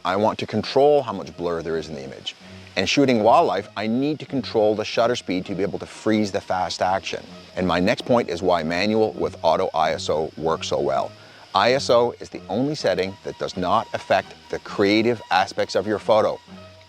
I want to control how much blur there is in the image. And shooting wildlife, I need to control the shutter speed to be able to freeze the fast action. And my next point is why manual with auto ISO works so well. ISO is the only setting that does not affect the creative aspects of your photo.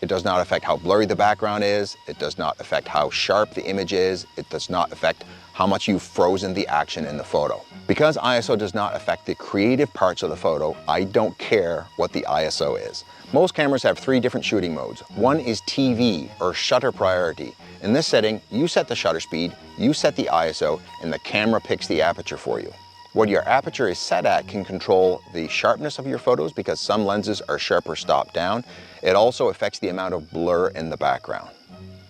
It does not affect how blurry the background is. It does not affect how sharp the image is. It does not affect how much you've frozen the action in the photo. Because ISO does not affect the creative parts of the photo, I don't care what the ISO is. Most cameras have 3 different shooting modes. One is TV, or shutter priority. In this setting, you set the shutter speed, you set the ISO, and the camera picks the aperture for you. What your aperture is set at can control the sharpness of your photos because some lenses are sharper stop down. It also affects the amount of blur in the background.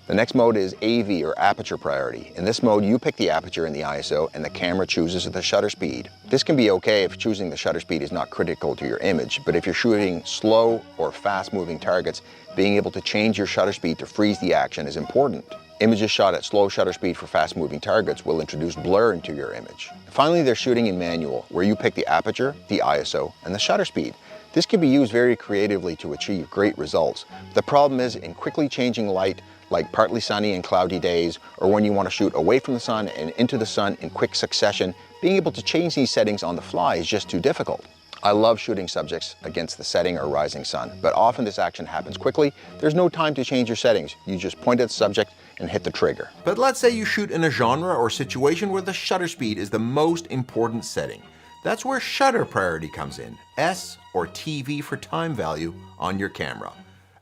The next mode is AV, or aperture priority. In this mode, you pick the aperture and the ISO, and the camera chooses the shutter speed. This can be okay if choosing the shutter speed is not critical to your image, but if you're shooting slow or fast-moving targets, being able to change your shutter speed to freeze the action is important. Images shot at slow shutter speed for fast-moving targets will introduce blur into your image. Finally, there's shooting in manual, where you pick the aperture, the ISO, and the shutter speed. This can be used very creatively to achieve great results. The problem is in quickly changing light, like partly sunny and cloudy days, or when you want to shoot away from the sun and into the sun in quick succession, being able to change these settings on the fly is just too difficult. I love shooting subjects against the setting or rising sun, but often this action happens quickly. There's no time to change your settings. You just point at the subject and hit the trigger. But let's say you shoot in a genre or situation where the shutter speed is the most important setting. That's where shutter priority comes in, S or TV for time value on your camera.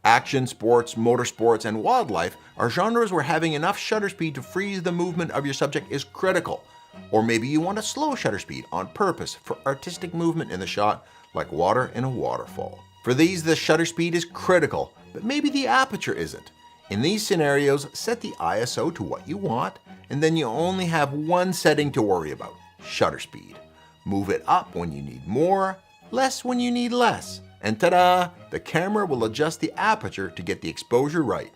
Action, sports, motorsports, and wildlife are genres where having enough shutter speed to freeze the movement of your subject is critical. Or maybe you want a slow shutter speed on purpose for artistic movement in the shot, like water in a waterfall. For these, the shutter speed is critical, but maybe the aperture isn't. In these scenarios, set the ISO to what you want, and then you only have one setting to worry about, shutter speed. Move it up when you need more, less when you need less. And ta-da! The camera will adjust the aperture to get the exposure right.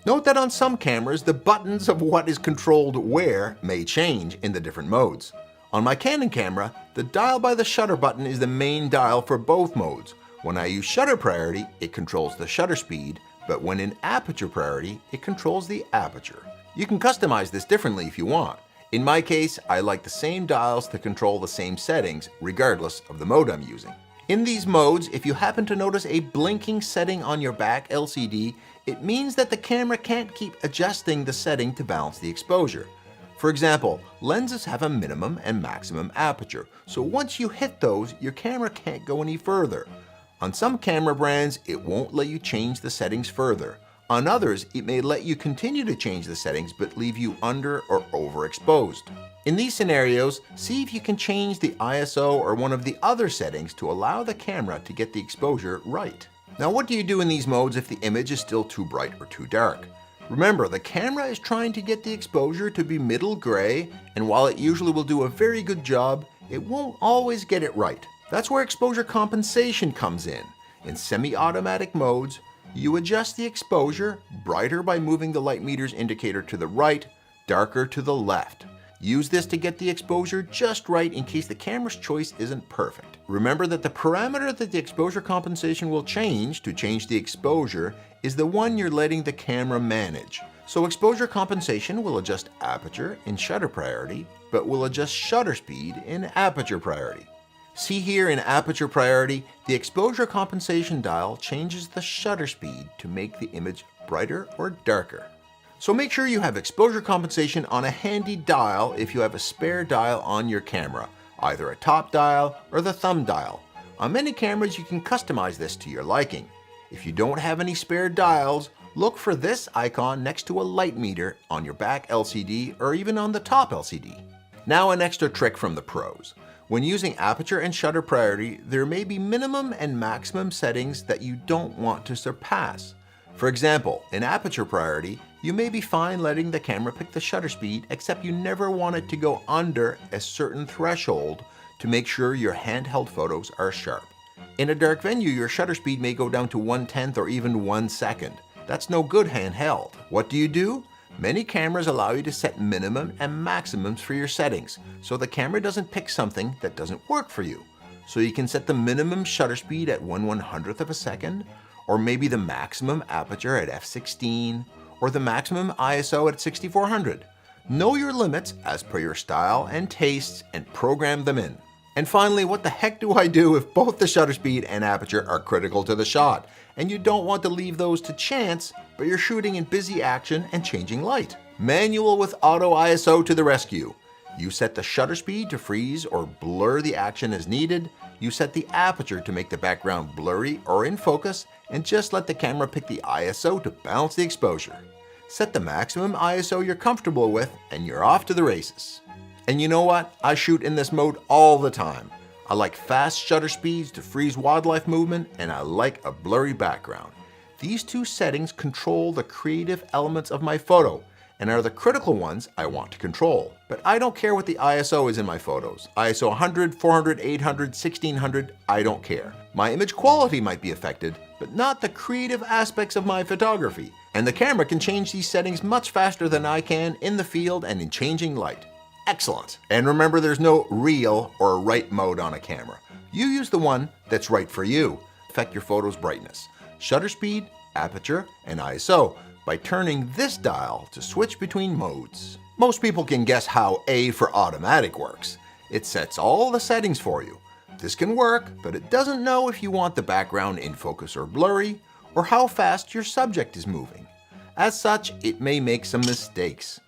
Note that on some cameras, the buttons of what is controlled where may change in the different modes. On my Canon camera, the dial by the shutter button is the main dial for both modes. When I use shutter priority, it controls the shutter speed, but when in aperture priority, it controls the aperture. You can customize this differently if you want. In my case, I like the same dials to control the same settings, regardless of the mode I'm using. In these modes, if you happen to notice a blinking setting on your back LCD, it means that the camera can't keep adjusting the setting to balance the exposure. For example, lenses have a minimum and maximum aperture, so once you hit those, your camera can't go any further. On some camera brands, it won't let you change the settings further. On others, it may let you continue to change the settings but leave you under or overexposed. In these scenarios, see if you can change the ISO or one of the other settings to allow the camera to get the exposure right. Now, what do you do in these modes if the image is still too bright or too dark? Remember, the camera is trying to get the exposure to be middle gray, and while it usually will do a very good job, it won't always get it right. That's where exposure compensation comes in. In semi-automatic modes, you adjust the exposure, brighter by moving the light meter's indicator to the right, darker to the left. Use this to get the exposure just right in case the camera's choice isn't perfect. Remember that the parameter that the exposure compensation will change to change the exposure is the one you're letting the camera manage. So exposure compensation will adjust aperture in shutter priority, but will adjust shutter speed in aperture priority. See here in aperture priority, the exposure compensation dial changes the shutter speed to make the image brighter or darker. So make sure you have exposure compensation on a handy dial if you have a spare dial on your camera, either a top dial or the thumb dial. On many cameras, you can customize this to your liking. If you don't have any spare dials, look for this icon next to a light meter on your back LCD or even on the top LCD. Now an extra trick from the pros. When using aperture and shutter priority, there may be minimum and maximum settings that you don't want to surpass. For example, in aperture priority, you may be fine letting the camera pick the shutter speed, except you never want it to go under a certain threshold to make sure your handheld photos are sharp. In a dark venue, your shutter speed may go down to 1/10 or even 1 second. That's no good handheld. What do? Many cameras allow you to set minimum and maximums for your settings, so the camera doesn't pick something that doesn't work for you. so you can set the minimum shutter speed at 1/100th of a second, or maybe the maximum aperture at f16, or the maximum ISO at 6400. Know your limits as per your style and tastes and program them in. And finally, what the heck do I do if both the shutter speed and aperture are critical to the shot, and you don't want to leave those to chance, but you're shooting in busy action and changing light? Manual with auto ISO to the rescue. You set the shutter speed to freeze or blur the action as needed. You set the aperture to make the background blurry or in focus, and just let the camera pick the ISO to balance the exposure. Set the maximum ISO you're comfortable with, and you're off to the races. And you know what? I shoot in this mode all the time. I like fast shutter speeds to freeze wildlife movement, and I like a blurry background. These two settings control the creative elements of my photo, and are the critical ones I want to control. But I don't care what the ISO is in my photos. ISO 100, 400, 800, 1600, I don't care. My image quality might be affected, but not the creative aspects of my photography. And the camera can change these settings much faster than I can in the field and in changing light. Excellent. And remember, there's no real or right mode on a camera. You use the one that's right for you. Affect your photo's brightness, shutter speed, aperture, and ISO by turning this dial to switch between modes. Most people can guess how A for automatic works. It sets all the settings for you. This can work, but it doesn't know if you want the background in focus or blurry, or how fast your subject is moving. As such, it may make some mistakes.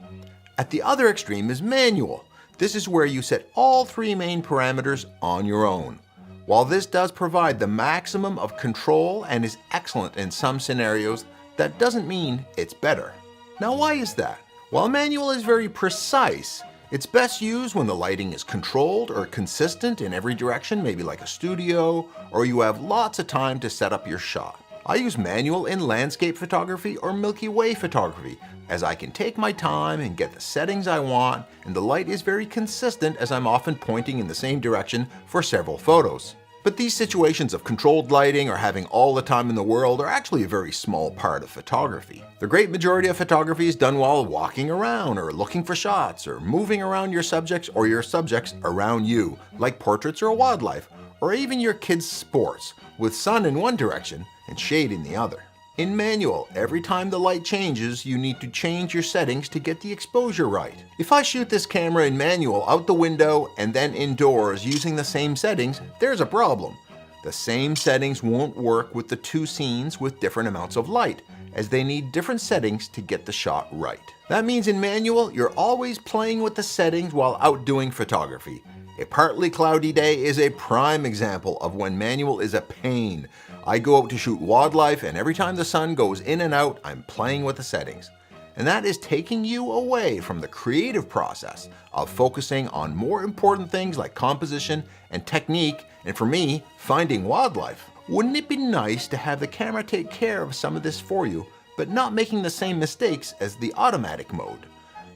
At the other extreme is manual. This is where you set all three main parameters on your own. While this does provide the maximum of control and is excellent in some scenarios, that doesn't mean it's better. Now, why is that? While manual is very precise, it's best used when the lighting is controlled or consistent in every direction, maybe like a studio, or you have lots of time to set up your shot. I use manual in landscape photography or Milky Way photography, as I can take my time and get the settings I want, and the light is very consistent as I'm often pointing in the same direction for several photos. But these situations of controlled lighting or having all the time in the world are actually a very small part of photography. The great majority of photography is done while walking around or looking for shots or moving around your subjects or your subjects around you, like portraits or wildlife, or even your kids' sports, with sun in one direction and shade in the other. In manual, every time the light changes, you need to change your settings to get the exposure right. If I shoot this camera in manual out the window and then indoors using the same settings, there's a problem. The same settings won't work with the two scenes with different amounts of light, as they need different settings to get the shot right. That means in manual, you're always playing with the settings while out doing photography. A partly cloudy day is a prime example of when manual is a pain. I go out to shoot wildlife, and every time the sun goes in and out, I'm playing with the settings. And that is taking you away from the creative process of focusing on more important things like composition and technique, and for me, finding wildlife. Wouldn't it be nice to have the camera take care of some of this for you, but not making the same mistakes as the automatic mode?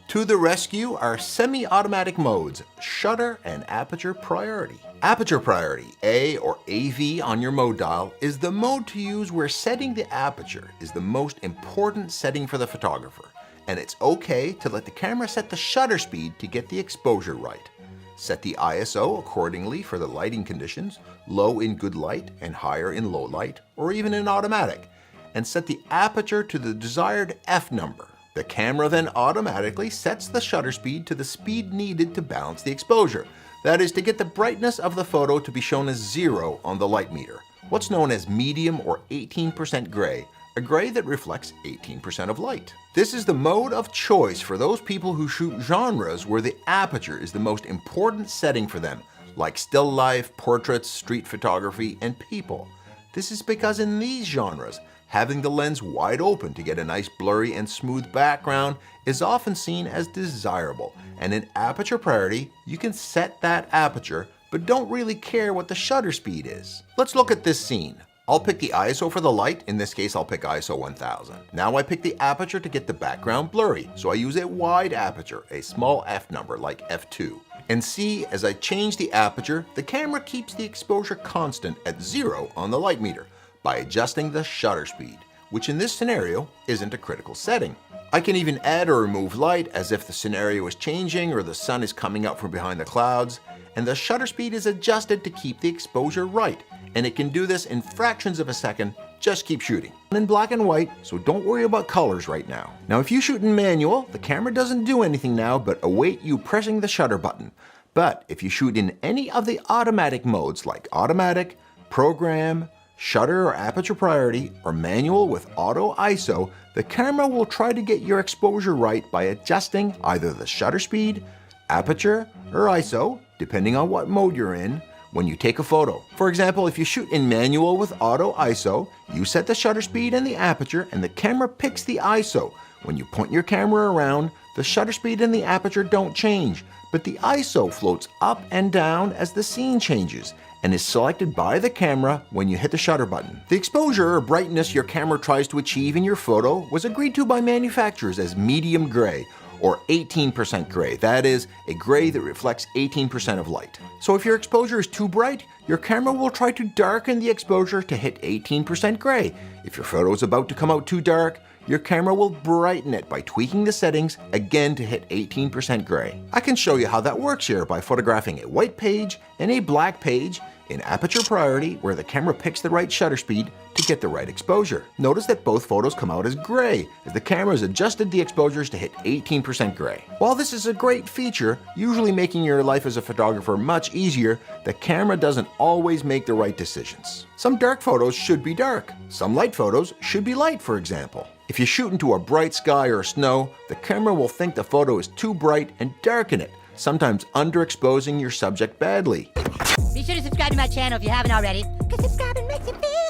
To the rescue are semi-automatic modes, shutter and aperture priority. Aperture priority, A or AV on your mode dial, is the mode to use where setting the aperture is the most important setting for the photographer, and it's okay to let the camera set the shutter speed to get the exposure right. Set the ISO accordingly for the lighting conditions, low in good light and higher in low light, or even in automatic, and set the aperture to the desired F number. The camera then automatically sets the shutter speed to the speed needed to balance the exposure. That is, to get the brightness of the photo to be shown as 0 on the light meter, what's known as medium or 18% gray, a gray that reflects 18% of light. This is the mode of choice for those people who shoot genres where the aperture is the most important setting for them, like still life, portraits, street photography, and people. This is because in these genres, having the lens wide open to get a nice blurry and smooth background is often seen as desirable, and in aperture priority, you can set that aperture, but don't really care what the shutter speed is. Let's look at this scene. I'll pick the ISO for the light, in this case I'll pick ISO 1000. Now I pick the aperture to get the background blurry, so I use a wide aperture, a small f number like f2. And see, as I change the aperture, the camera keeps the exposure constant at 0 on the light meter, by adjusting the shutter speed, which in this scenario isn't a critical setting. I can even add or remove light as if the scenario is changing or the sun is coming out from behind the clouds, and the shutter speed is adjusted to keep the exposure right. And it can do this in fractions of a second. Just keep shooting. In black and white, so don't worry about colors right now. Now if you shoot in manual, the camera doesn't do anything now but await you pressing the shutter button. But if you shoot in any of the automatic modes like automatic, program, shutter or aperture priority, or manual with auto ISO, the camera will try to get your exposure right by adjusting either the shutter speed, aperture, or ISO, depending on what mode you're in, when you take a photo. For example, if you shoot in manual with auto ISO, you set the shutter speed and the aperture and the camera picks the ISO. When you point your camera around, the shutter speed and the aperture don't change, but the ISO floats up and down as the scene changes and is selected by the camera when you hit the shutter button. The exposure or brightness your camera tries to achieve in your photo was agreed to by manufacturers as medium gray, or 18% gray. That is, a gray that reflects 18% of light. So if your exposure is too bright, your camera will try to darken the exposure to hit 18% gray. If your photo is about to come out too dark, your camera will brighten it by tweaking the settings again to hit 18% gray. I can show you how that works here by photographing a white page and a black page in aperture priority where the camera picks the right shutter speed to get the right exposure. Notice that both photos come out as gray as the camera has adjusted the exposures to hit 18% gray. While this is a great feature, usually making your life as a photographer much easier, the camera doesn't always make the right decisions. Some dark photos should be dark. Some light photos should be light, for example. If you shoot into a bright sky or snow, the camera will think the photo is too bright and darken it, sometimes underexposing your subject badly. Be sure to subscribe to my channel if you haven't already, because subscribing makes you feel